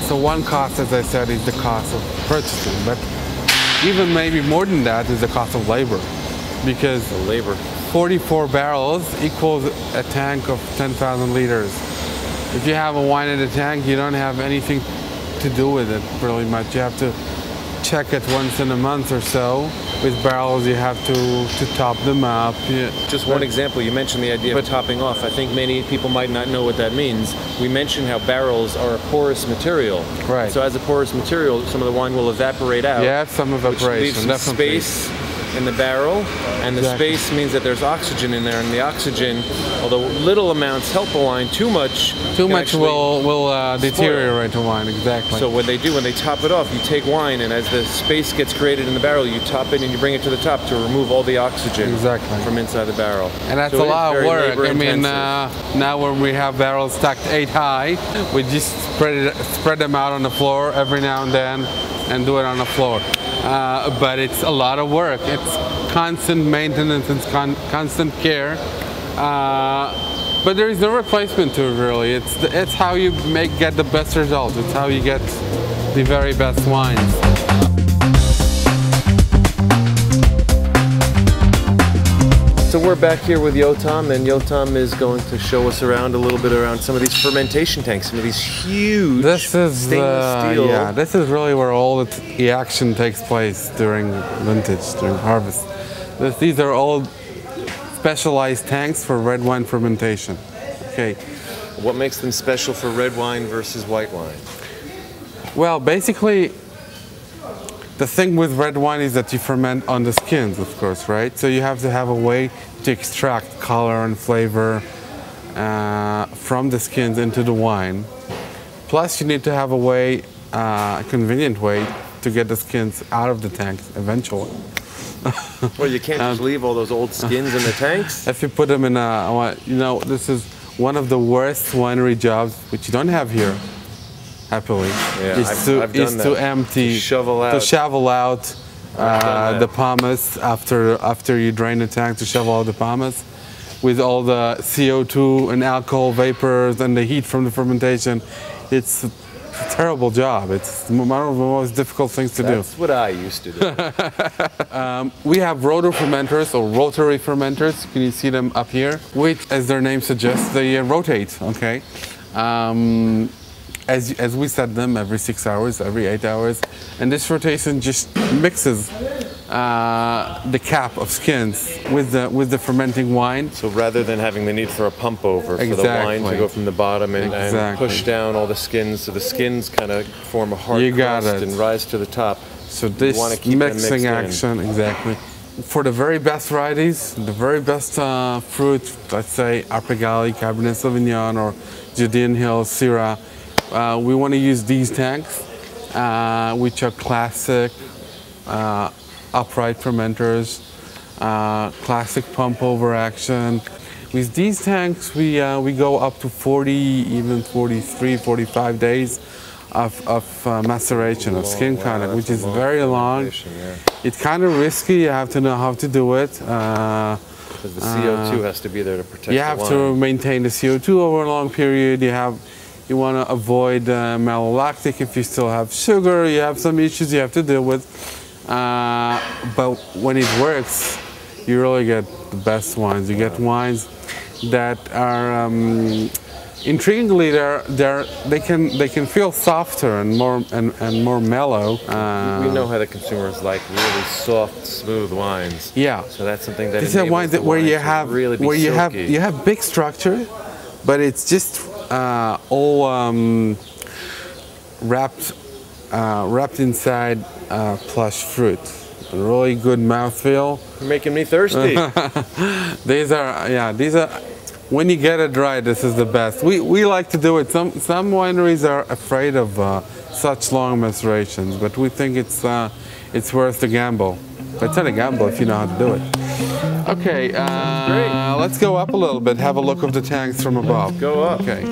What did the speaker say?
So one cost, as I said, is the cost of purchasing, but even maybe more than that is the cost of labor, because 44 barrels equals a tank of 10,000 liters. If you have a wine in a tank, you don't have anything to do with it really much. You have to check it once in a month or so. With barrels, you have to top them up. Just one example, you mentioned the idea of topping off. I think many people might not know what that means. We mentioned how barrels are a porous material. Right. So as a porous material, some of the wine will evaporate out. Yeah, some evaporation, which leaves some definitely. Space in the barrel, and the space means that there's oxygen in there, and the oxygen, although little amounts help a wine, too much will deteriorate the wine. Exactly. So what they do when they top it off, you take wine, and as the space gets created in the barrel, you top it and you bring it to the top to remove all the oxygen from inside the barrel. And that's a lot of work. I mean, now when we have barrels stacked 8 high, we just spread them out on the floor every now and then and do it on the floor. But it's a lot of work. It's constant maintenance and constant care. But there is no replacement to it, really. It's how you get the best results. It's how you get the very best wines. So we're back here with Yotam, and Yotam is going to show us around a little bit around some of these fermentation tanks, some of these huge stainless steel. Yeah, this is really where all the action takes place during vintage, during harvest. These are all specialized tanks for red wine fermentation. Okay. What makes them special for red wine versus white wine? Well, basically, the thing with red wine is that you ferment on the skins, of course, right? So you have to have a way to extract color and flavor from the skins into the wine. Plus, you need to have a way, a convenient way, to get the skins out of the tanks eventually. Well, you can't just leave all those old skins in the tanks? If you put them in a, you know, this is one of the worst winery jobs, which you don't have here, happily, yeah, is to empty, to shovel out the pomace after you drain the tank, to shovel out the pomace with all the CO2 and alcohol vapors and the heat from the fermentation. It's a terrible job. It's one of the most difficult things to do. That's what I used to do. We have rotor fermenters or rotary fermenters. Can you see them up here? Which, as their name suggests, they rotate. Okay. As we set them every 6 hours, every 8 hours, and this rotation just mixes the cap of skins with the fermenting wine. So rather than having the need for a pump over for the wine to go from the bottom and push down all the skins, so the skins kind of form a hard crust and rise to the top. So this mixing action, for the very best varieties, the very best fruit, let's say Aprigali, Cabernet Sauvignon, or Judean Hills, Syrah. We want to use these tanks, which are classic upright fermenters, classic pump over action. With these tanks, we go up to 40, even 43, 45 days of maceration, of skin contact, which is very long. Yeah. It's kind of risky. You have to know how to do it. Because the CO2 has to be there to protect the wine. You have to maintain the CO2 over a long period. You want to avoid malolactic. If you still have sugar, you have some issues you have to deal with. But when it works, you really get the best wines. You get wines that are intriguingly they can feel softer and more mellow. We know how the consumers like really soft, smooth wines. Yeah. So that's something that these are wines that where you have you have big structure, but it's just all wrapped inside plush fruit. Really good mouthfeel. You're making me thirsty. These are. When you get it right, this is the best. We like to do it. Some wineries are afraid of such long macerations, but we think it's worth the gamble. But it's not a gamble if you know how to do it. Okay, let's go up a little bit. Have a look of the tanks from above. Go up. Okay.